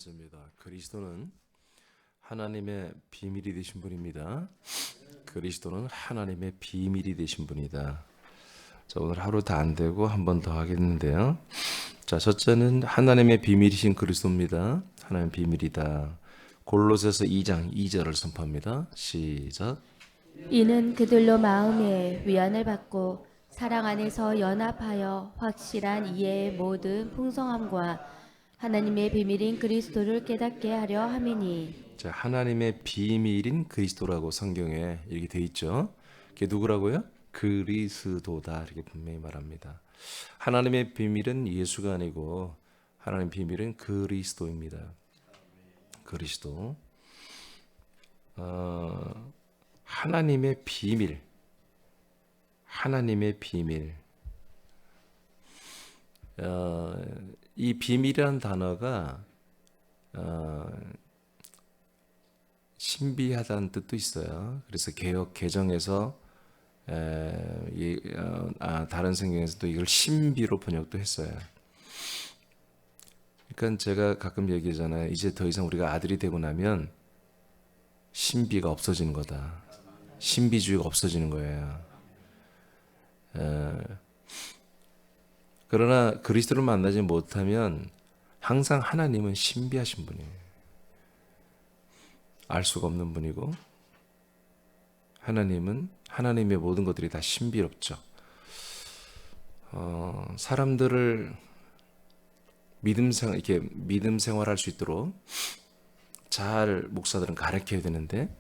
번째입니다. 그리스도는 하나님의 비밀이 되신 분입니다. 그리스도는 하나님의 비밀이 되신 분이다. 자, 오늘 하루 다 안 되고 한 번 더 하겠는데요. 자, 첫째는 하나님의 비밀이신 그리스도입니다. 하나님의 비밀이다. 골로새서 2장 2절을 선포합니다. 시작. 이는 그들로 마음에 위안을 받고 사랑 안에서 연합하여 확실한 이해의 모든 풍성함과 하나님의 비밀인 그리스도를 깨닫게 하려 함이니. 자, 하나님의 비밀인 그리스도라고 성경에 이렇게 돼 있죠. 그게 누구라고요? 그리스도다 이렇게 분명히 말합니다. 하나님의 비밀은 예수가 아니고 하나님의 비밀은 그리스도입니다. 그리스도. 하나님의 비밀. 하나님의 비밀. 이 비밀이라는 단어가 신비하다는 뜻도 있어요. 그래서 개역 개정에서 다른 성경에서도 이걸 신비로 번역도 했어요. 그러니까 제가 가끔 얘기하잖아요. 이제 더 이상 우리가 아들이 되고 나면 신비가 없어지는 거다. 신비주의가 없어지는 거예요. 그러나 그리스도를 만나지 못하면 항상 하나님은 신비하신 분이에요. 알 수가 없는 분이고 하나님은 하나님의 모든 것들이 다 신비롭죠. 사람들을 이렇게 믿음 생활할 수 있도록 잘 목사들은 가르쳐야 되는데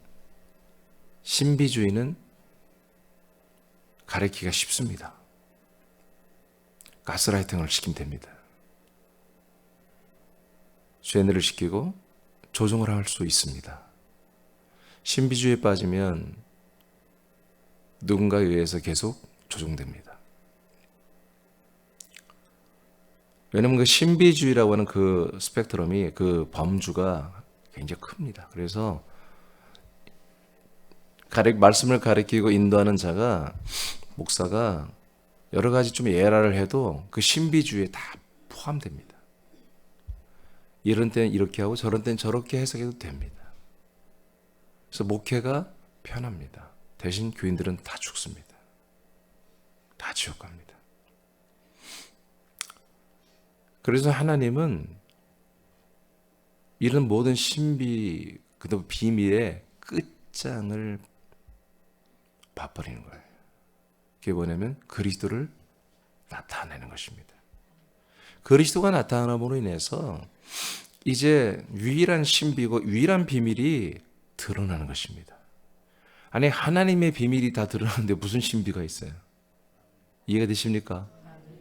신비주의는 가르치기가 쉽습니다. 가스라이팅을 시키면 됩니다. 쇠뇌를 시키고 조종을 할 수 있습니다. 신비주의에 빠지면 누군가에 의해서 계속 조종됩니다. 왜냐하면 그 신비주의라고 하는 그 스펙트럼이 그 범주가 굉장히 큽니다. 그래서 말씀을 가르치고 인도하는 자가 목사가 여러 가지 좀 예라를 해도 그 신비주의에 다 포함됩니다. 이런 때는 이렇게 하고 저런 때는 저렇게 해석해도 됩니다. 그래서 목회가 편합니다. 대신 교인들은 다 죽습니다. 다 지옥 갑니다. 그래서 하나님은 이런 모든 신비, 그다음 비밀의 끝장을 봐버리는 거예요. 그게 뭐냐면 그리스도를 나타내는 것입니다. 그리스도가 나타남으로 인해서 이제 유일한 신비고 유일한 비밀이 드러나는 것입니다. 아니 하나님의 비밀이 다 드러나는데 무슨 신비가 있어요? 이해가 되십니까?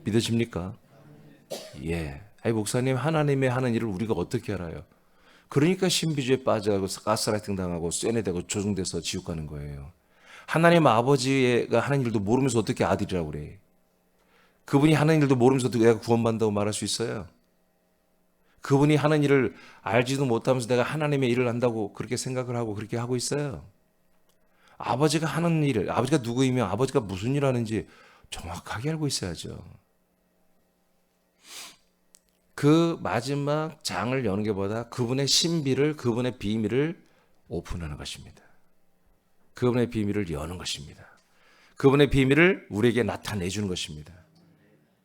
믿어집니까? 예. 아니 목사님 하나님의 하는 일을 우리가 어떻게 알아요? 그러니까 신비주의에 빠져가고 가스라이팅 당하고 쇠뇌되고 조종돼서 지옥 가는 거예요. 하나님 아버지가 하는 일도 모르면서 어떻게 아들이라고 그래? 그분이 하는 일도 모르면서 어떻게 내가 구원받는다고 말할 수 있어요? 그분이 하는 일을 알지도 못하면서 내가 하나님의 일을 한다고 그렇게 생각을 하고 그렇게 하고 있어요. 아버지가 하는 일을, 아버지가 누구이며 아버지가 무슨 일 하는지 정확하게 알고 있어야죠. 그 마지막 장을 여는 게보다 그분의 신비를, 그분의 비밀을 오픈하는 것입니다. 그분의 비밀을 여는 것입니다. 그분의 비밀을 우리에게 나타내 주는 것입니다.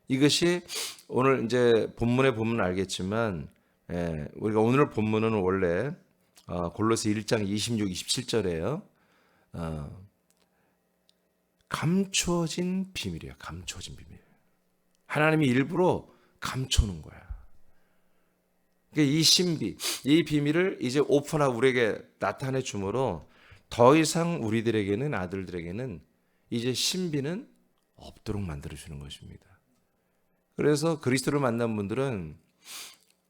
이것이 오늘 이제 본문에 보면 알겠지만, 우리가 오늘 본문은 원래 골로새 1장 26, 27절이에요. 감춰진 비밀이에요. 감춰진 비밀. 하나님이 일부러 감춰놓은 거야. 그러니까 이 신비, 이 비밀을 이제 오픈하고 우리에게 나타내 주므로 더 이상 우리들에게는 아들들에게는 이제 신비는 없도록 만들어 주는 것입니다. 그래서 그리스도를 만난 분들은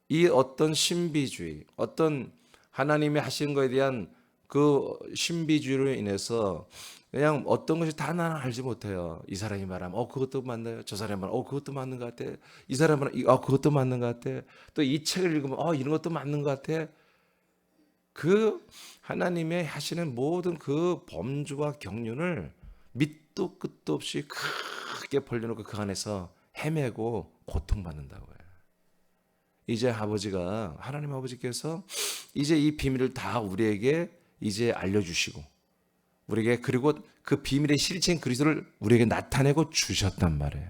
이 어떤 신비주의, 어떤 하나님이 하신 것에 대한 그 신비주의로 인해서 그냥 어떤 것이 다 나는 알지 못해요. 이 사람이 말하면 그것도 맞나요? 저 사람이 말하면 그것도 맞는 것 같아. 이 사람은 그것도 맞는 것 같아. 또 이 책을 읽으면 이런 것도 맞는 것 같아. 그 하나님의 하시는 모든 그 범주와 경륜을 밑도 끝도 없이 크게 벌려놓고 그 안에서 헤매고 고통받는다고요. 이제 아버지가 하나님 아버지께서 이제 이 비밀을 다 우리에게 이제 알려주시고 우리에게 그리고 그 비밀의 실체인 그리스도를 우리에게 나타내고 주셨단 말이에요.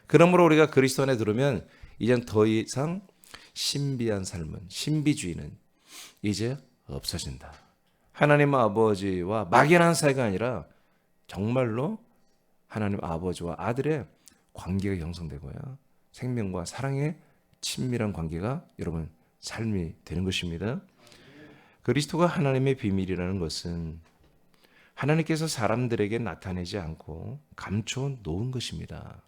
그러므로 우리가 그리스도 안에 들으면 이젠 더 이상 신비한 삶은 신비주의는 이제 없어진다. 하나님 아버지와 막연한 사이가 아니라 정말로 하나님 아버지와 아들의 관계가 형성되고요. 생명과 사랑의 친밀한 관계가 여러분 삶이 되는 것입니다. 그리스도가 하나님의 비밀이라는 것은 하나님께서 사람들에게 나타내지 않고 감춰 놓은 것입니다.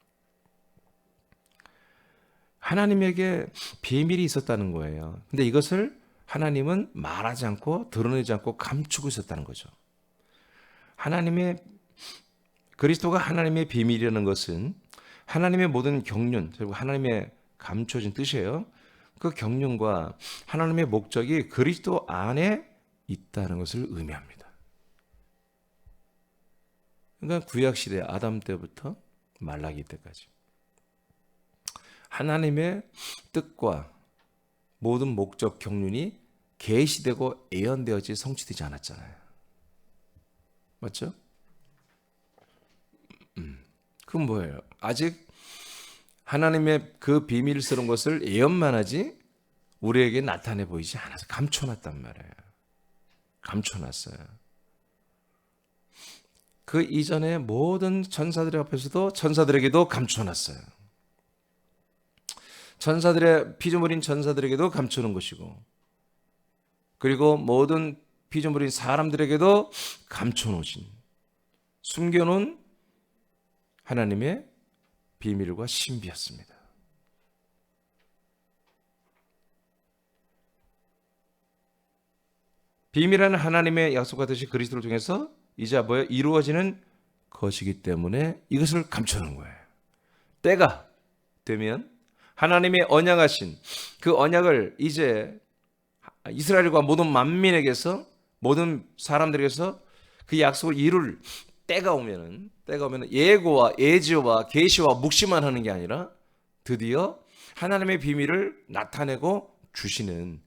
하나님에게 비밀이 있었다는 거예요. 근데 이것을 하나님은 말하지 않고 드러내지 않고 감추고 있었다는 거죠. 그리스도가 하나님의 비밀이라는 것은 하나님의 모든 경륜, 그리고 하나님의 감춰진 뜻이에요. 그 경륜과 하나님의 목적이 그리스도 안에 있다는 것을 의미합니다. 그러니까 구약시대 아담 때부터 말라기 때까지 하나님의 뜻과 모든 목적 경륜이 계시되고 예언되어지 성취되지 않았잖아요. 맞죠? 그건 뭐예요? 아직 하나님의 그 비밀스러운 것을 예언만 하지 우리에게 나타내 보이지 않아서 감춰놨단 말이에요. 감춰놨어요. 그 이전에 모든 천사들 앞에서도 천사들에게도 감춰놨어요. 피조물인 천사들에게도 감추는 것이고 그리고 모든 피조물인 사람들에게도 감춰놓으신 숨겨놓은 하나님의 비밀과 신비였습니다. 비밀은 하나님의 약속과 뜻이 그리스도를 통해서 이제 이루어지는 것이기 때문에 이것을 감춰놓은 거예요. 때가 되면 하나님의 언약하신 그 언약을 이제 이스라엘과 모든 만민에게서 모든 사람들에게서 그 약속을 이룰 때가 오면은 예고와 예지와 계시와 묵시만 하는 게 아니라 드디어 하나님의 비밀을 나타내고 주시는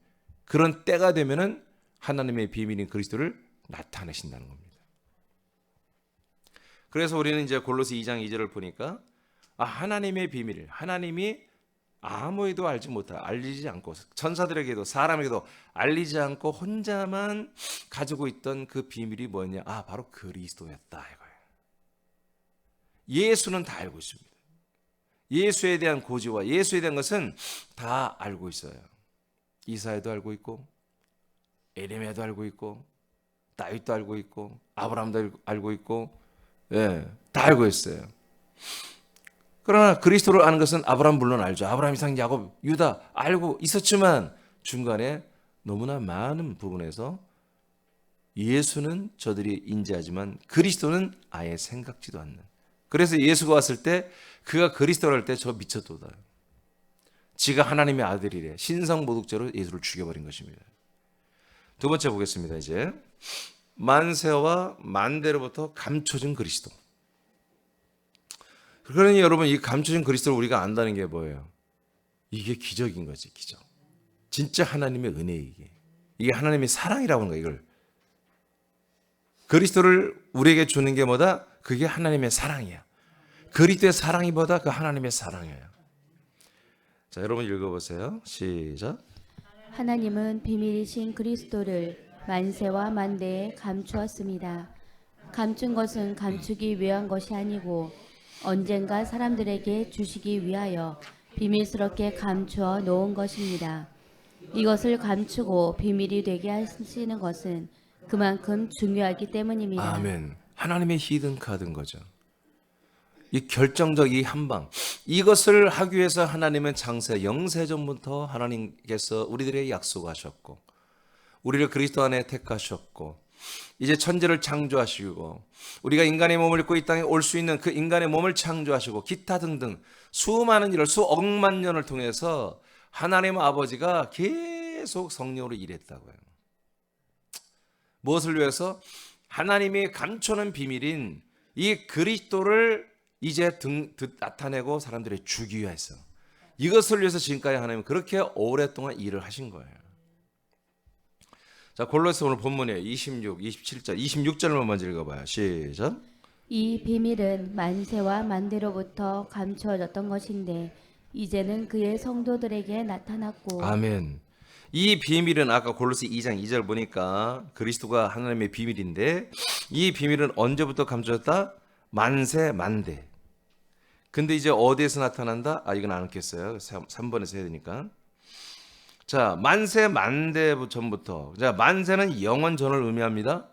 그런 때가 되면은 하나님의 비밀인 그리스도를 나타내신다는 겁니다. 그래서 우리는 이제 골로새 2장 2절을 보니까 하나님의 비밀, 하나님이 아무에도 알리지 않고 천사들에게도 사람에게도 알리지 않고 혼자만 가지고 있던 그 비밀이 뭐였냐? 바로 그리스도였다 이거예요. 예수는 다 알고 있습니다. 예수에 대한 고지와 예수에 대한 것은 다 알고 있어요. 이사야도 알고 있고 에레미야도 알고 있고 다윗도 알고 있고 아브라함도 알고 있고 다 알고 있어요. 그러나 그리스도를 아는 것은 아브라함 물론 알죠. 아브라함, 이삭, 야곱, 유다 알고 있었지만 중간에 너무나 많은 부분에서 예수는 저들이 인지하지만 그리스도는 아예 생각지도 않는. 그래서 예수가 왔을 때 그가 그리스도를 할 때 저 미쳤도다. 지가 하나님의 아들이래. 신성모독죄로 예수를 죽여버린 것입니다. 두 번째 보겠습니다. 이제 만세와 만대로부터 감춰진 그리스도. 그러니 여러분 이 감춰진 그리스도를 우리가 안다는 게 뭐예요? 이게 기적인 거지, 기적. 진짜 하나님의 은혜 이게 하나님의 사랑이라고 하는 거예요. 이걸 그리스도를 우리에게 주는 게 뭐다? 그게 하나님의 사랑이야. 그리스도의 사랑이 뭐다? 그 하나님의 사랑이에요. 자, 여러분 읽어보세요. 시작. 하나님은 비밀이신 그리스도를 만세와 만대에 감추었습니다. 감춘 것은 감추기 위한 것이 아니고 언젠가 사람들에게 주시기 위하여 비밀스럽게 감추어 놓은 것입니다. 이것을 감추고 비밀이 되게 하시는 것은 그만큼 중요하기 때문입니다. 아멘. 하나님의 히든 카드인 거죠. 이 결정적 이 한방, 이것을 하기 위해서 하나님은 창세 영세전부터 하나님께서 우리들에게 약속하셨고 우리를 그리스도 안에 택하셨고 이제 천지를 창조하시고 우리가 인간의 몸을 입고 이 땅에 올 수 있는 그 인간의 몸을 창조하시고 기타 등등 수많은 일을 수억만 년을 통해서 하나님 아버지가 계속 성령으로 일했다고요. 무엇을 위해서? 하나님이 감춰놓은 비밀인 이 그리스도를 이제 나타내고 사람들이 주기 위해서 이것을 위해서 지금까지 하나님은 그렇게 오랫동안 일을 하신 거예요. 자, 골로새 오늘 본문에 26, 27절, 26절만 먼저 읽어봐요. 시작. 이 비밀은 만세와 만대로부터 감추어졌던 것인데 이제는 그의 성도들에게 나타났고 아멘. 이 비밀은 아까 골로새 2장 2절 보니까 그리스도가 하나님의 비밀인데 이 비밀은 언제부터 감춰졌다? 만세 만대. 근데 이제 어디에서 나타난다? 이건 안 읽겠어요. 3번에서 해야 되니까. 자, 만세 만대 전부터. 자, 만세는 영원전을 의미합니다.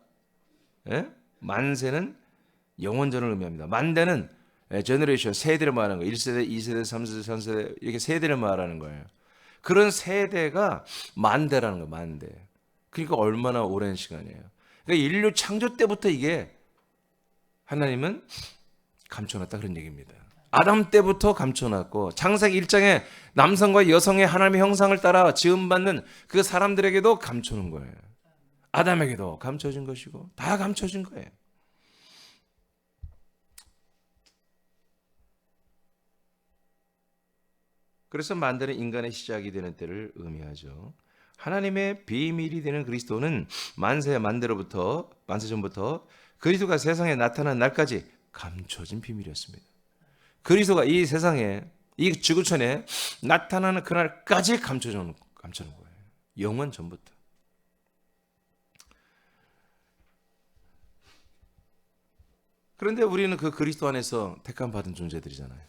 예? 만세는 영원전을 의미합니다. 만대는 제너레이션, 세대를 말하는 거예요. 1세대, 2세대, 3세대, 3세대 이렇게 세대를 말하는 거예요. 그런 세대가 만대라는 거예요. 만대. 그러니까 얼마나 오랜 시간이에요. 그러니까 인류 창조 때부터 이게 하나님은 감춰놨다 그런 얘기입니다. 아담 때부터 감춰놨고 창세기 1장에 남성과 여성의 하나님의 형상을 따라 지음받는 그 사람들에게도 감춰놓은 거예요. 아담에게도 감춰진 것이고 다 감춰진 거예요. 그래서 만대는 인간의 시작이 되는 때를 의미하죠. 하나님의 비밀이 되는 그리스도는 만세 만대로부터 만세 전부터 그리스도가 세상에 나타난 날까지 감춰진 비밀이었습니다. 그리스도가 이 세상에 이 지구촌에 나타나는 그날까지 감춰놓은 거예요. 영원 전부터. 그런데 우리는 그 그리스도 안에서 택함 받은 존재들이잖아요.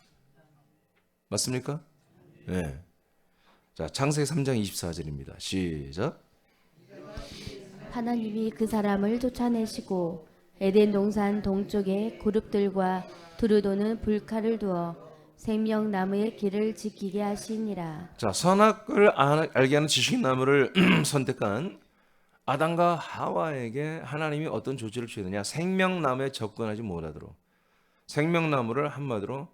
맞습니까? 네. 자, 창세기 3장 24절입니다. 시작. 하나님이 그 사람을 쫓아내시고 에덴 동산 동쪽에 그룹들과 두루 도는 불칼을 두어 생명나무의 길을 지키게 하시니라. 자, 선악을 알게 하는 지식나무를 선택한 아담과 하와에게 하나님이 어떤 조치를 취했느냐? 생명나무에 접근하지 못하도록 생명나무를 한마디로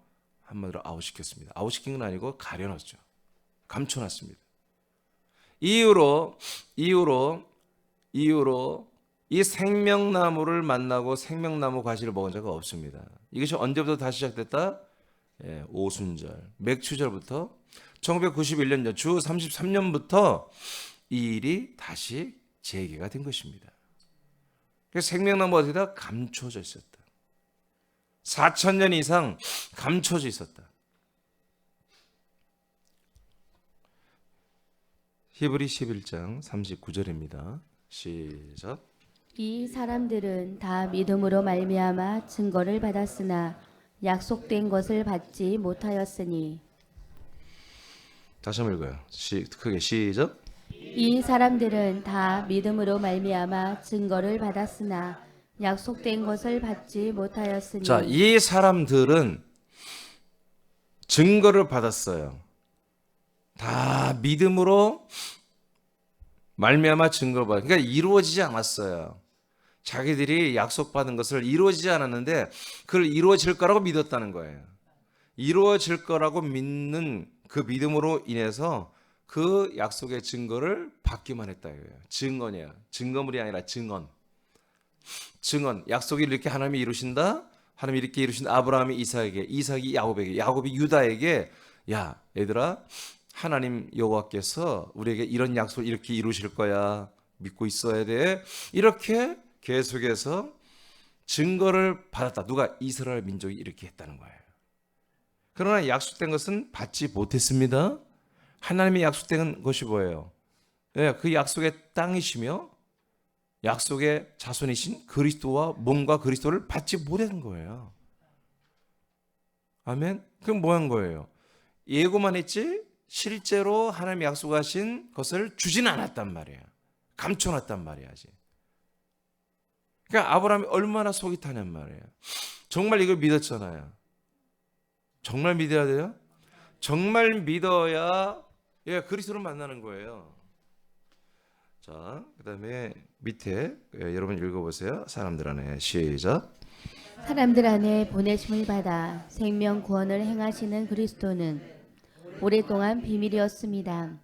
아웃시켰습니다. 아웃시킨 건 아니고 가려놨죠. 감춰놨습니다. 이후로 이 생명나무를 만나고 생명나무 과실을 먹은 자가 없습니다. 이것이 언제부터 다시 시작됐다? 오순절, 맥추절부터 1991년 전 주 33년부터 이 일이 다시 재개가 된 것입니다. 그래서 생명나무가 어디다 감춰져 있었다. 4,000년 이상 감춰져 있었다. 히브리 11장 39절입니다. 시작. 이 사람들은 다 믿음으로 말미암아 증거를 받았으나 약속된 것을 받지 못하였으니. 다시 한번 읽어요. 크게 시작. 이 사람들은 다 믿음으로 말미암아 증거를 받았으나 약속된 것을 받지 못하였으니. 자, 이 사람들은 증거를 받았어요. 다 믿음으로 말미암아 증거를 받았어요. 그러니까 이루어지지 않았어요. 자기들이 약속받은 것을 이루어지지 않았는데 그걸 이루어질 거라고 믿었다는 거예요. 이루어질 거라고 믿는 그 믿음으로 인해서 그 약속의 증거를 받기만 했다 이거예요. 증언이에요. 증거물이 아니라 증언. 약속이 이렇게 하나님이 이루신다. 하나님이 이렇게 이루신다. 아브라함이 이삭에게, 이삭이 야곱에게, 야곱이 유다에게, 야 얘들아 하나님 여호와께서 우리에게 이런 약속을 이렇게 이루실 거야. 믿고 있어야 돼. 이렇게 계속해서 증거를 받았다. 누가? 이스라엘 민족이 이렇게 했다는 거예요. 그러나 약속된 것은 받지 못했습니다. 하나님이 약속된 것이 뭐예요? 그 약속의 땅이시며 약속의 자손이신 그리스도와 몸과 그리스도를 받지 못한 거예요. 아멘? 그럼 뭐 한 거예요? 예고만 했지 실제로 하나님이 약속하신 것을 주지는 않았단 말이에요. 감춰놨단 말이야지. 그러니까 아브라함이 얼마나 속이 타냔 말이에요. 정말 이걸 믿었잖아요. 정말 믿어야 돼요? 정말 믿어야 그리스도를 만나는 거예요. 자, 그 다음에 밑에 여러분 읽어보세요. 사람들 안에 시작. 사람들 안에 보내심을 받아 생명 구원을 행하시는 그리스도는 오랫동안 비밀이었습니다.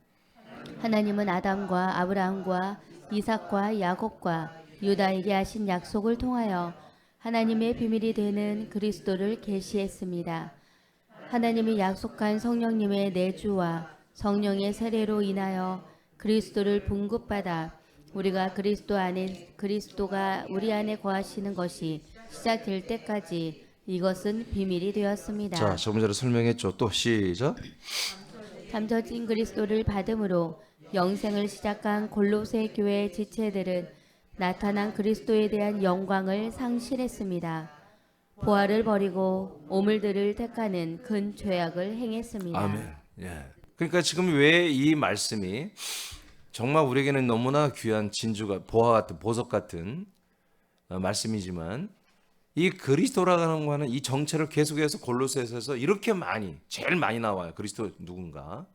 하나님은 아담과 아브라함과 이삭과 야곱과 유다에게 하신 약속을 통하여 하나님의 비밀이 되는 그리스도를 계시했습니다. 하나님이 약속한 성령님의 내주와 성령의 세례로 인하여 그리스도를 분급받아 우리가 그리스도가 우리 안에 거하시는 것이 시작될 때까지 이것은 비밀이 되었습니다. 자, 저번 전에 설명했죠. 또 시작. 잠저진 그리스도를 받음으로 영생을 시작한 골로새 교회 지체들은 나타난 그리스도에 대한 영광을 상실했습니다. 보화를 버리고 오물들을 택하는 큰 죄악을 행했습니다. 아멘. 예. 그러니까 지금 왜 이 말씀이 정말 우리에게는 너무나 귀한 진주가 보화 같은 보석 같은 말씀이지만 이 그리스도라는 거는 이 정체를 계속해서 골로새서에서 이렇게 많이 제일 많이 나와요. 그리스도 누군가?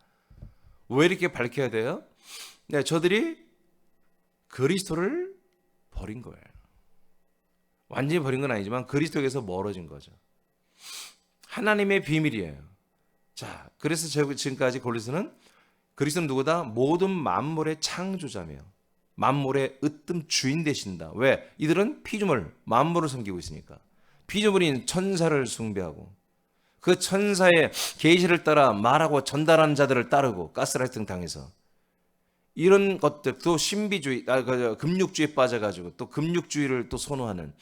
왜 이렇게 밝혀야 돼요? 네, 저들이 그리스도를 버린 거예요. 완전히 버린 건 아니지만 그리스도에서 멀어진 거죠. 하나님의 비밀이에요. 자, 그래서 지금까지 골로새는 그리스도는 누구다? 모든 만물의 창조자며 만물의 으뜸 주인 되신다. 왜? 이들은 피조물, 만물을 섬기고 있으니까. 피조물인 천사를 숭배하고 그 천사의 계시를 따라 말하고 전달하는 자들을 따르고 가스라이팅 당해서 이런 것들 또 신비주의, 금육주의에 빠져가지고 또 금육주의를 또 선호하는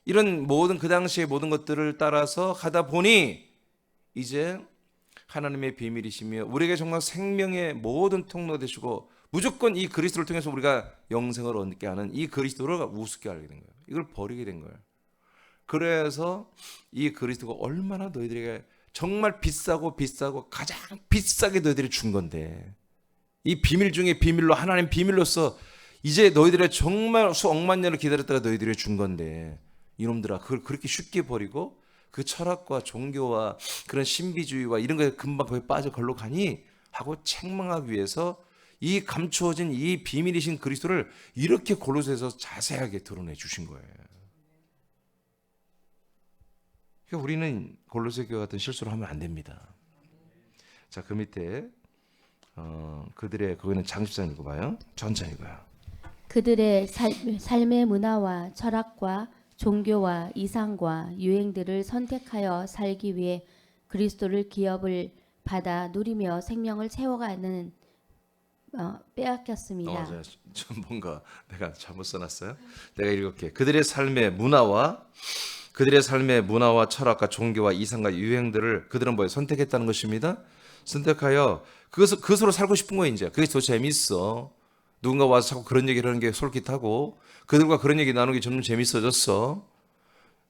이런 모든 그 당시의 모든 것들을 따라서 하다 보니 이제 하나님의 비밀이시며 우리에게 정말 생명의 모든 통로 되시고 무조건 이 그리스도를 통해서 우리가 영생을 얻게 하는 이 그리스도를 우습게 알게 된 거예요. 이걸 버리게 된 거예요. 그래서 이 그리스도가 얼마나 너희들에게 정말 비싸고 가장 비싸게 너희들이 준 건데 이 비밀 중에 비밀로 하나님 비밀로서 이제 너희들의 정말 수억만 년을 기다렸다가 너희들이 준 건데 이놈들아 그걸 그렇게 쉽게 버리고 그 철학과 종교와 그런 신비주의와 이런 거에 금방 거기 빠져 걸로 가니 하고 책망하기 위해서 이 감추어진 이 비밀이신 그리스도를 이렇게 골로새에서 자세하게 드러내 주신 거예요. 그러니까 우리는 골로새 교회 같은 실수를 하면 안 됩니다. 자, 그 밑에 그들의 거기는 장십장 읽어봐요. 천천히 읽어요. 그들의 삶의 문화와 철학과 종교와 이상과 유행들을 선택하여 살기 위해 그리스도를 기업을 받아 누리며 생명을 채워가는 빼앗겼습니다. 좀 뭔가 내가 잘못 써놨어요. 내가 읽을게. 그들의 삶의 문화와 철학과 종교와 이상과 유행들을 그들은 뭐에 선택했다는 것입니다. 선택하여 그것으로 살고 싶은 거예요. 이제 그게 더 재밌어. 누군가 와서 자꾸 그런 얘기를 하는 게 솔깃하고 그들과 그런 얘기 나누는 게 점점 재밌어졌어.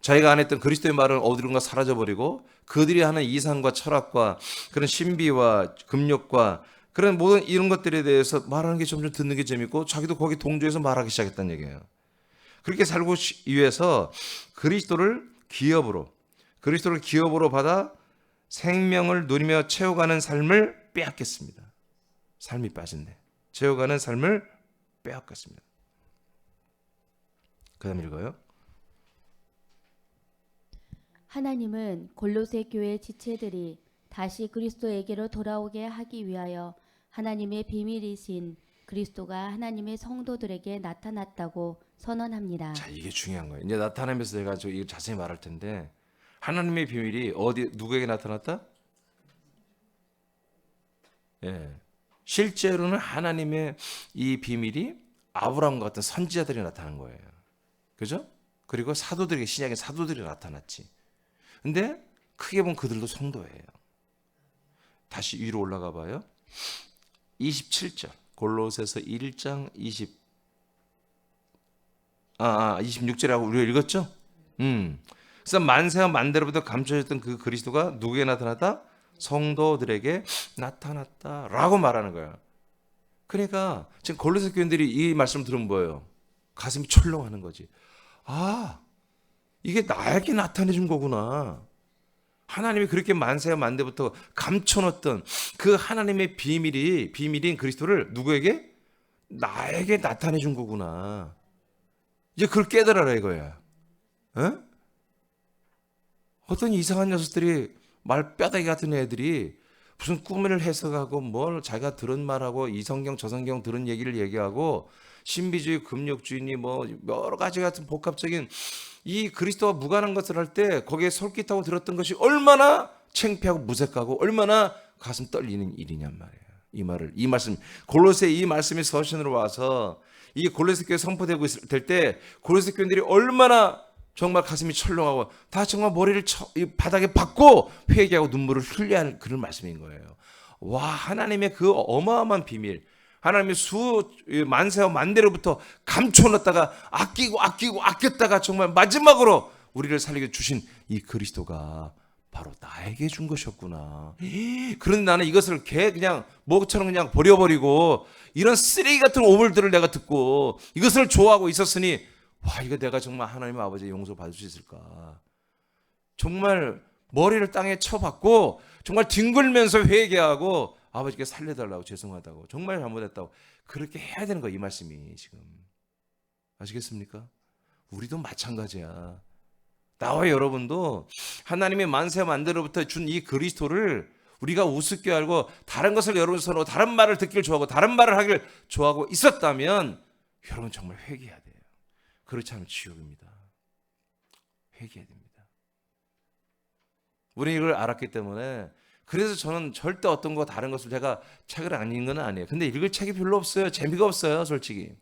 자기가 안 했던 그리스도의 말은 어디론가 사라져버리고 그들이 하는 이상과 철학과 그런 신비와 금욕과 그런 모든 이런 것들에 대해서 말하는 게 점점 듣는 게 재밌고 자기도 거기 동조해서 말하기 시작했다는 얘기예요. 그렇게 살고 위해서 그리스도를 기업으로 받아 생명을 누리며 채워가는 삶을 빼앗겼습니다. 삶이 빠진대. 채워가는 삶을 빼앗겼습니다. 그 다음 읽어요. 하나님은 골로새 교회 지체들이 다시 그리스도에게로 돌아오게 하기 위하여 하나님의 비밀이신 그리스도가 하나님의 성도들에게 나타났다고 선언합니다. 자, 이게 중요한 거예요. 이제 나타나면서 제가 이거 자세히 말할 텐데 하나님의 비밀이 누구에게 나타났다? 예. 실제로는 하나님의 이 비밀이 아브라함과 같은 선지자들이 나타난 거예요. 그죠? 그리고 사도들에게 신약의 사도들이 나타났지. 근데 크게 보면 그들도 성도예요. 다시 위로 올라가 봐요. 27절. 골로새서 1장 26절이라고 우리가 읽었죠? 그래서 만세와 만대로부터 감춰졌던 그 그리스도가 누구에게 나타났다? 성도들에게 나타났다라고 말하는 거야. 그러니까 지금 골로새 교인들이 이 말씀을 들으면 뭐예요? 가슴이 철렁하는 거지. 아, 이게 나에게 나타내 준 거구나. 하나님이 그렇게 만세와 만대부터 감춰놓던 그 하나님의 비밀인 그리스도를 누구에게? 나에게 나타내 준 거구나. 이제 그걸 깨달아라 이거야. 에? 어떤 이상한 녀석들이 말뼈다귀 같은 애들이 무슨 꿈을 해석하고 뭘 자기가 들은 말하고 이 성경 저 성경 들은 얘기를 얘기하고 신비주의 금욕주의니 뭐 여러 가지 같은 복합적인 이 그리스도와 무관한 것을 할 때 거기에 솔깃하고 들었던 것이 얼마나 창피하고 무색하고 얼마나 가슴 떨리는 일이냔 말이에요. 이 말씀 골로새 이 말씀이 서신으로 와서 이 골로새 교회 선포되고 있을 때 골로새 교인들이 얼마나 정말 가슴이 철렁하고 다 정말 머리를 이 바닥에 박고 회개하고 눈물을 흘려야 할 그런 말씀인 거예요. 와, 하나님의 그 어마어마한 비밀, 하나님의 만세와 만대로부터 감춰놨다가 아꼈다가 정말 마지막으로 우리를 살리게 주신 이 그리스도가 바로 나에게 준 것이었구나. 그런데 나는 이것을 그냥 뭐처럼 그냥 버려버리고 이런 쓰레기 같은 오물들을 내가 듣고 이것을 좋아하고 있었으니 와, 이거 내가 정말 하나님 아버지의 용서 받을 수 있을까? 정말 머리를 땅에 쳐박고 정말 뒹굴면서 회개하고 아버지께 살려달라고, 죄송하다고, 정말 잘못했다고 그렇게 해야 되는 거야. 이 말씀이 지금 아시겠습니까? 우리도 마찬가지야. 나와 여러분도 하나님의 만세 만대로부터 준 이 그리스도를 우리가 우습게 알고 다른 것을 여러분 서로 다른 말을 듣기를 좋아하고 다른 말을 하기를 좋아하고 있었다면 여러분 정말 회개해야 돼요. 그렇지 않으면 지옥입니다. 회개해야 됩니다. 우리 이걸 알았기 때문에 그래서 저는 절대 어떤 거 다른 것을 제가 책을 안 읽는 건 아니에요. 근데 읽을 책이 별로 없어요. 재미가 없어요, 솔직히.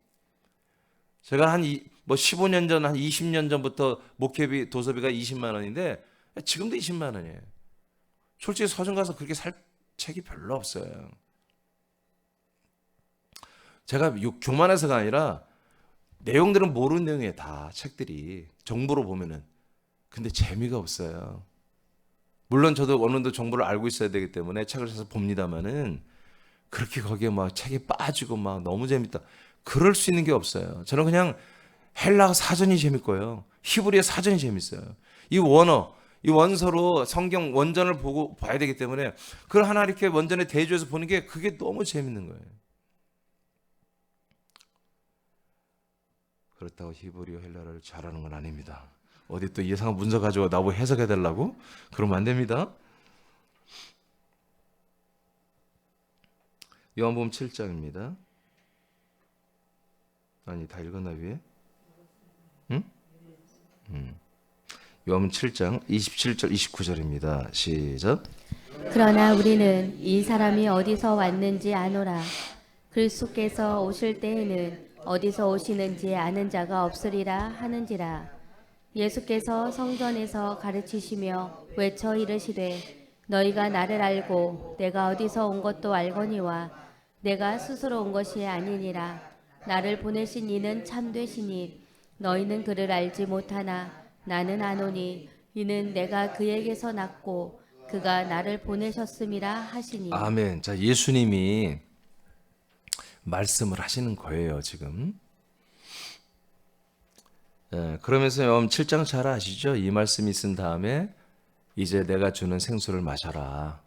제가 한 15년 전, 한 20년 전부터 목회비, 도서비가 20만 원인데 지금도 20만 원이에요. 솔직히 서점 가서 그렇게 살 책이 별로 없어요. 제가 교만해서가 아니라 내용들은 모르는 내용이에요. 다 책들이 정보로 보면은. 근데 재미가 없어요. 물론 저도 어느 정도 정보를 알고 있어야 되기 때문에 책을 사서 봅니다만은 그렇게 거기에 막 책에 빠지고 막 너무 재밌다, 그럴 수 있는 게 없어요. 저는 그냥 헬라어 사전이 재밌고요, 히브리어 사전이 재밌어요. 이 원어, 이 원서로 성경 원전을 보고 봐야 되기 때문에 그걸 하나 이렇게 원전에 대조해서 보는 게 그게 너무 재밌는 거예요. 그렇다고 히브리어 헬라어를 잘하는 건 아닙니다. 어디 또 이상한 문서 가지고 나보고 해석해 달라고? 그러면 안 됩니다. 요한복음 7장입니다. 아니, 다 읽었나 위에? 응? 요한복음 7장 27절 29절입니다. 시작. 그러나 우리는 이 사람이 어디서 왔는지 아노라. 그리스도께서 오실 때에는 어디서 오시는지 아는 자가 없으리라 하는지라. 예수께서 성전에서 가르치시며 외쳐 이르시되 너희가 나를 알고 내가 어디서 온 것도 알거니와 내가 스스로 온 것이 아니니라. 나를 보내신 이는 참되시니 너희는 그를 알지 못하나 나는 아노니 이는 내가 그에게서 났고 그가 나를 보내셨음이라 하시니. 아멘. 자, 예수님이 말씀을 하시는 거예요, 지금. 그러면서 요한 7장 잘 아시죠? 이 말씀이 쓴 다음에 이제 내가 주는 생수를 마셔라.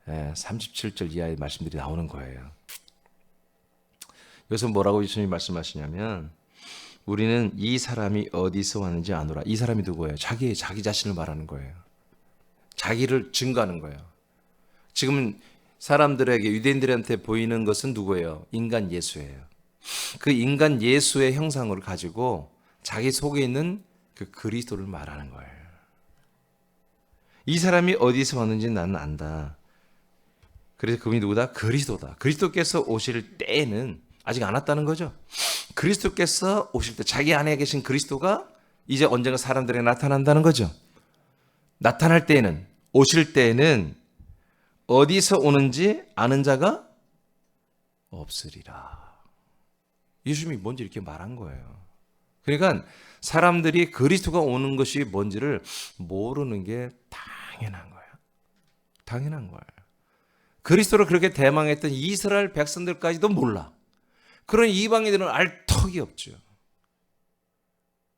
37절 이하의 말씀들이 나오는 거예요. 여기서 뭐라고 예수님이 말씀하시냐면 우리는 이 사람이 어디서 왔는지 아노라. 이 사람이 누구예요? 자기 자신을 말하는 거예요. 자기를 증거하는 거예요. 지금 사람들에게, 유대인들한테 보이는 것은 누구예요? 인간 예수예요. 그 인간 예수의 형상을 가지고 자기 속에 있는 그 그리스도를 말하는 거예요. 이 사람이 어디서 왔는지 나는 안다. 그래서 그분이 누구다? 그리스도다. 그리스도께서 오실 때에는 아직 안 왔다는 거죠. 그리스도께서 오실 때 자기 안에 계신 그리스도가 이제 언젠가 사람들에게 나타난다는 거죠. 나타날 때에는, 오실 때에는 어디서 오는지 아는 자가 없으리라. 예수님이 뭔지 이렇게 말한 거예요. 그러니까 사람들이 그리스도가 오는 것이 뭔지를 모르는 게 당연한 거예요. 당연한 거예요. 그리스도를 그렇게 대망했던 이스라엘 백성들까지도 몰라. 그런 이방인들은 알 턱이 없죠.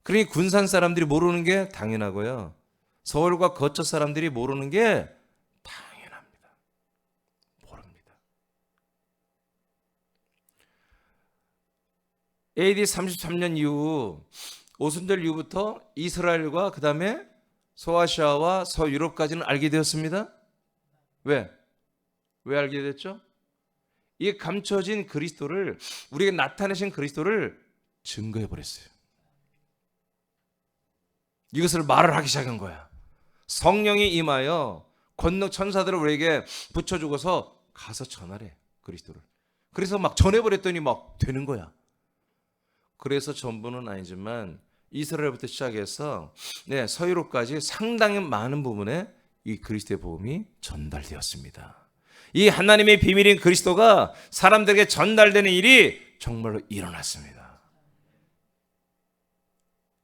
그러니 군산 사람들이 모르는 게 당연하고요. 서울과 거처 사람들이 모르는 게 당연합니다. 모릅니다. AD 33년 이후 오순절 이후부터 이스라엘과 그 다음에 소아시아와 서유럽까지는 알게 되었습니다. 왜? 왜 알게 됐죠? 이 감춰진 그리스도를, 우리에게 나타내신 그리스도를 증거해 버렸어요. 이것을 말을 하기 시작한 거야. 성령이 임하여 권능 천사들을 우리에게 붙여주고서 가서 전하래, 그리스도를. 그래서 막 전해버렸더니 막 되는 거야. 그래서 전부는 아니지만 이스라엘부터 시작해서 서유로까지 상당히 많은 부분에 이 그리스도의 복음이 전달되었습니다. 이 하나님의 비밀인 그리스도가 사람들에게 전달되는 일이 정말로 일어났습니다.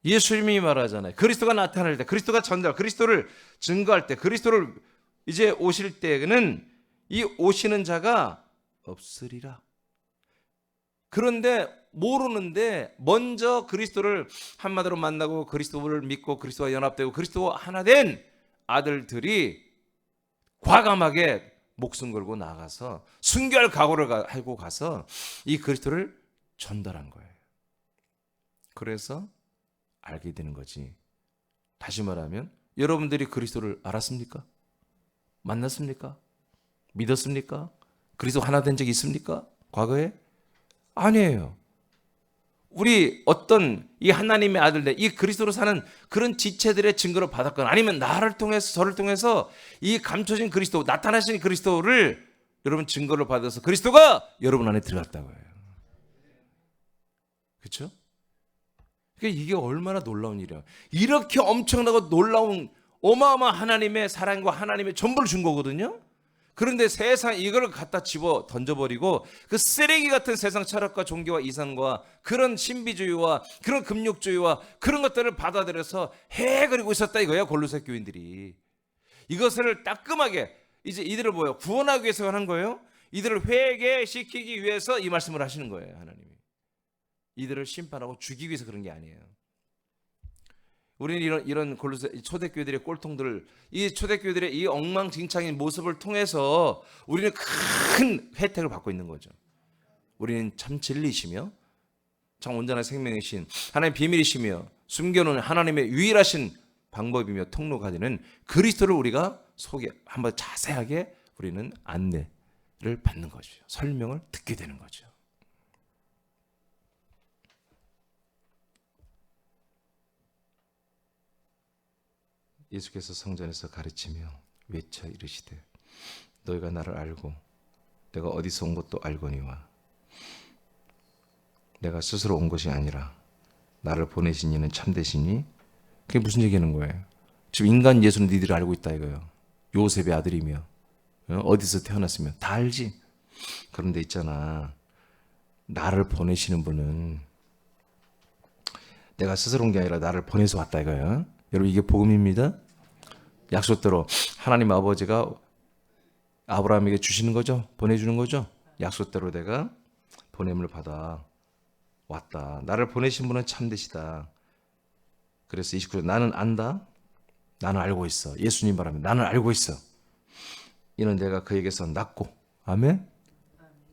예수님이 말하잖아요. 그리스도가 나타날 때, 그리스도가 그리스도를 증거할 때, 그리스도를 이제 오실 때는 이 오시는 자가 없으리라. 그런데 모르는데 먼저 그리스도를 한마디로 만나고 그리스도를 믿고 그리스도와 연합되고 그리스도와 하나 된 아들들이 과감하게 목숨 걸고 나가서 순교할 각오를 하고 가서 이 그리스도를 전달한 거예요. 그래서 알게 되는 거지. 다시 말하면 여러분들이 그리스도를 알았습니까? 만났습니까? 믿었습니까? 그리스도 하나 된 적이 있습니까? 과거에? 아니에요. 우리 어떤 이 하나님의 아들들, 이 그리스도로 사는 그런 지체들의 증거를 받았거나 아니면 나를 통해서 저를 통해서 이 감춰진 그리스도, 나타나신 그리스도를 여러분 증거를 받아서 그리스도가 여러분 안에 들어갔다고 해요. 그렇죠? 그러니까 이게 얼마나 놀라운 일이야. 이렇게 엄청나고 놀라운 어마어마한 하나님의 사랑과 하나님의 전부를 준 거거든요. 그런데 세상 이걸 갖다 집어 던져버리고 그 쓰레기 같은 세상 철학과 종교와 이상과 그런 신비주의와 그런 금욕주의와 그런 것들을 받아들여서 해그리고 있었다 이거예요. 골로새 교인들이. 이것을 따끔하게 이제 이들을 뭐예요? 구원하기 위해서 하는 거예요. 이들을 회개시키기 위해서 이 말씀을 하시는 거예요. 하나님이. 이들을 심판하고 죽이기 위해서 그런 게 아니에요. 우리는 이런 골로새 초대교회들의 꼴통들을, 이 초대교회들의 이 엉망진창인 모습을 통해서 우리는 큰 혜택을 받고 있는 거죠. 우리는 참 진리이시며 참 온전한 생명이신 하나님의 비밀이시며 숨겨놓은 하나님의 유일하신 방법이며 통로가 되는 그리스도를 우리가 한번 자세하게 우리는 안내를 받는 거죠. 설명을 듣게 되는 거죠. 예수께서 성전에서 가르치며 외쳐 이르시되 너희가 나를 알고 내가 어디서 온 것도 알거니와 내가 스스로 온 것이 아니라 나를 보내신 이는 참되시니. 그게 무슨 얘기하는 거예요? 지금 인간 예수는 니들이 알고 있다 이거예요. 요셉의 아들이며 어디서 태어났으며 다 알지. 그런데 있잖아, 나를 보내시는 분은 내가 스스로 온 게 아니라 나를 보내서 왔다 이거예요. 여러분 이게 복음입니다. 약속대로 하나님 아버지가 아브라함에게 주시는 거죠. 보내주는 거죠. 약속대로 내가 보냄을 받아 왔다. 나를 보내신 분은 참되시다. 그래서 29절 나는 안다. 나는 알고 있어. 예수님 말하면 나는 알고 있어. 이는 내가 그에게서 낳고 아멘.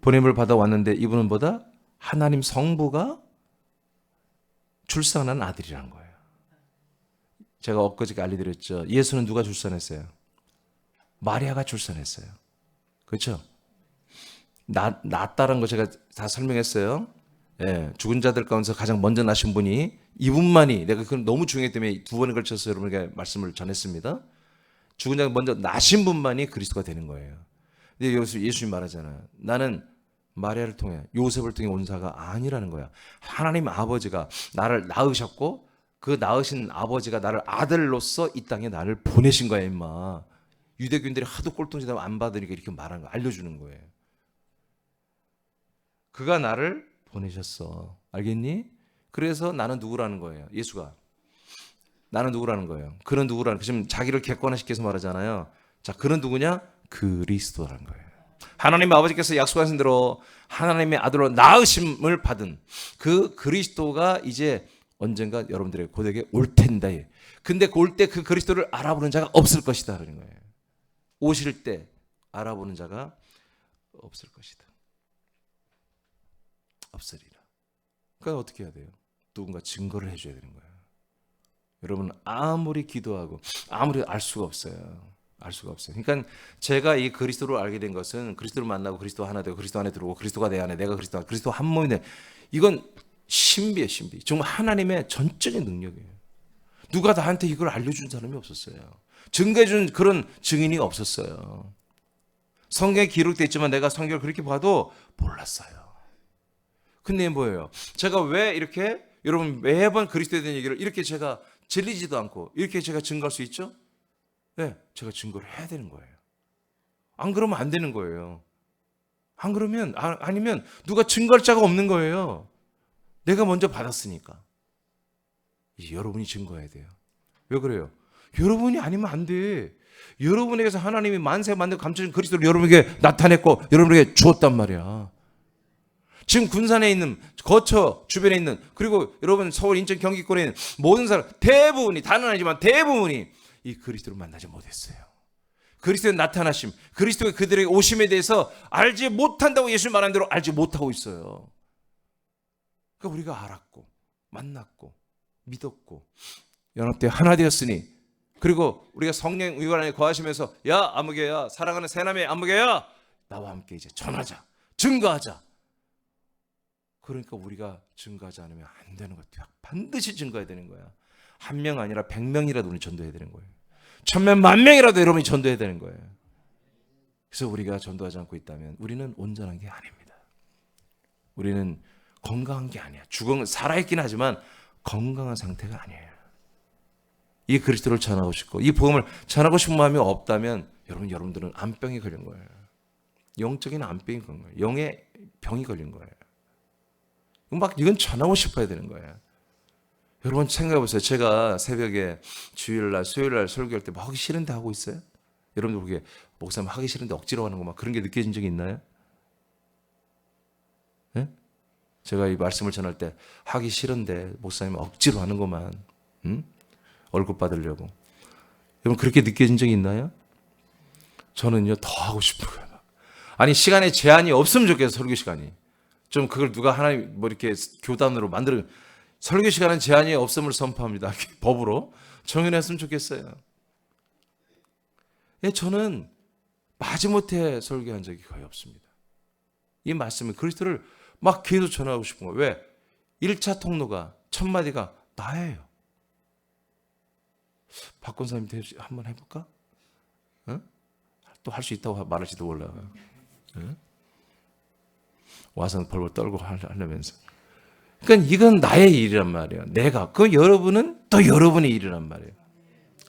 보냄을 받아 왔는데 이분은 뭐다? 하나님 성부가 출산한 아들이라는 거예요. 제가 엊그저께 알려드렸죠. 예수는 누가 출산했어요? 마리아가 출산했어요. 그렇죠? 낳았다는 거 제가 다 설명했어요. 예, 죽은 자들 가운데서 가장 먼저 나신 분이 이분만이, 내가 그건 너무 중요하기 때문에 두 번에 걸쳐서 여러분에게 말씀을 전했습니다. 죽은 자가 먼저 나신 분만이 그리스도가 되는 거예요. 근데 여기서 예수님 말하잖아요. 나는 마리아를 통해 요셉을 통해 온 자가 아니라는 거야. 하나님 아버지가 나를 낳으셨고 그 낳으신 아버지가 나를 아들로서 이 땅에 나를 보내신 거야 임마. 유대교인들이 하도 꼴통짓하면 안 받으니까 이렇게 말하는 거 알려주는 거예요. 그가 나를 보내셨어. 알겠니? 그래서 나는 누구라는 거예요. 예수가. 나는 누구라는 거예요. 그는 누구라는 거예요. 지금 자기를 객관화시켜서 말하잖아요. 자, 그는 누구냐? 그리스도라는 거예요. 하나님 아버지께서 약속하신 대로 하나님의 아들로 낳으심을 받은 그 그리스도가 이제 언젠가 여러분들의 고백에 올 텐데, 근데 올 때 그 그리스도를 알아보는 자가 없을 것이다 그런 거예요. 오실 때 알아보는 자가 없을 것이다. 없으리라. 그러니까 어떻게 해야 돼요? 누군가 증거를 해줘야 되는 거예요. 여러분 아무리 기도하고 아무리 알 수가 없어요. 알 수가 없어요. 그러니까 제가 이 그리스도를 알게 된 것은 그리스도를 만나고 그리스도 하나 되고 그리스도 안에 들어오고 그리스도가 내 안에 내가 그리스도 한 몸인데, 이건 신비예요. 신비. 정말 하나님의 전적인 능력이에요. 누가 나한테 이걸 알려준 사람이 없었어요. 증거해준 그런 증인이 없었어요. 성경에 기록되어 있지만 내가 성경을 그렇게 봐도 몰랐어요. 근데 뭐예요? 제가 왜 이렇게 여러분 매번 그리스도에 대한 얘기를 이렇게 제가 질리지도 않고 이렇게 제가 증거할 수 있죠? 네, 제가 증거를 해야 되는 거예요. 안 그러면 안 되는 거예요. 안 그러면 아니면 누가 증거할 자가 없는 거예요. 내가 먼저 받았으니까. 이제 여러분이 증거해야 돼요. 왜 그래요? 여러분이 아니면 안 돼. 여러분에게서 하나님이 만세 만들고 감춰진 그리스도를 여러분에게 나타냈고 여러분에게 주었단 말이야. 지금 군산에 있는 거처 주변에 있는 그리고 여러분 서울 인천 경기권에 있는 모든 사람 대부분이 다는 아니지만 대부분이 이 그리스도를 만나지 못했어요. 그리스도의 나타나심, 그리스도의 그들에게 오심에 대해서 알지 못한다고 예수 말한 대로 알지 못하고 있어요. 그러니까 우리가 알았고 만났고 믿었고 연합되어 하나 되었으니 그리고 우리가 성령 의관 안에 거하시면서 야 아무개야 사랑하는 새남의 아무개야 나와 함께 이제 전하자 증거하자. 그러니까 우리가 증거하지 않으면 안 되는 거야. 반드시 증거해야 되는 거야. 한 명 아니라 100명이라도 우리 전도해야 되는 거예요. 1000명, 10,000명이라도 여러분이 전도해야 되는 거예요. 그래서 우리가 전도하지 않고 있다면 우리는 온전한 게 아닙니다. 우리는 건강한 게 아니야. 살아있긴 하지만 건강한 상태가 아니에요. 이 그리스도를 전하고 싶고 이 복음을 전하고 싶은 마음이 없다면 여러분들은 암병이 걸린 거예요. 영적인 암병이 걸린 거예요. 영의 병이 걸린 거예요. 이건 전하고 싶어야 되는 거예요. 여러분 생각해 보세요. 제가 새벽에 주일날, 수요일날 설교할 때 막 하기 싫은데 하고 있어요? 여러분들 보기에 목사님 하기 싫은데 억지로 하는 거 막 그런 게 느껴진 적이 있나요? 네? 제가 이 말씀을 전할 때 하기 싫은데 목사님 억지로 하는 것만 얼굴 받으려고. 여러분 그렇게 느껴진 적이 있나요? 저는요 더 하고 싶어요. 아니 시간에 제한이 없으면 좋겠어요. 설교 시간이. 좀 그걸 누가 하나님 뭐 이렇게 교단으로 만들어 설교 시간은 제한이 없음을 선포합니다. 법으로 정해냈으면 좋겠어요. 예, 저는 마지못해 설교한 적이 거의 없습니다. 이 말씀은 그리스도를 막 계속 전하고 싶은 거예요. 왜? 1차 통로가 첫 마디가 나예요. 박권사님 한번 해볼까? 어? 또 할 수 있다고 말할지도 몰라요. 어? 와서 벌벌 떨고 하려면서. 그러니까 이건 나의 일이란 말이에요. 여러분은 또 여러분의 일이란 말이에요.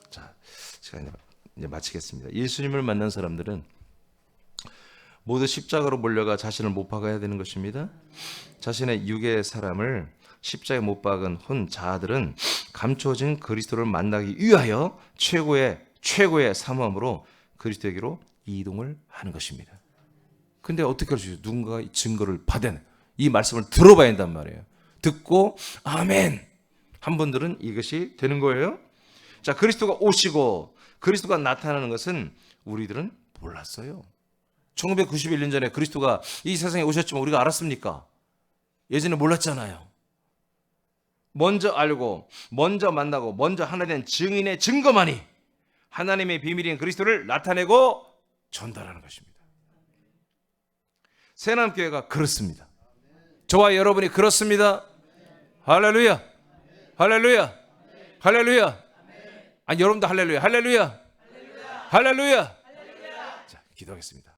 자, 제가 이제 마치겠습니다. 예수님을 만난 사람들은 모두 십자가로 몰려가 자신을 못 박아야 되는 것입니다. 자신의 육의 사람을 십자가에 못 박은 혼 자들은 감춰진 그리스도를 만나기 위하여 최고의 사모함으로 그리스도에게로 이동을 하는 것입니다. 근데 어떻게 할 수 있어요? 누군가가 증거를 받아내. 이 말씀을 들어봐야 한단 말이에요. 듣고 아멘 한 분들은 이것이 되는 거예요. 자, 그리스도가 오시고 그리스도가 나타나는 것은 우리들은 몰랐어요. 1991년 전에 그리스도가 이 세상에 오셨지만 우리가 알았습니까? 예전에 몰랐잖아요. 먼저 알고 먼저 만나고 먼저 하나 된 증인의 증거만이 하나님의 비밀인 그리스도를 나타내고 전달하는 것입니다. 새남교회가 그렇습니다. 저와 여러분이 그렇습니다. 할렐루야, 할렐루야, 할렐루야. 아니 여러분도 할렐루야, 할렐루야, 할렐루야. 자, 기도하겠습니다.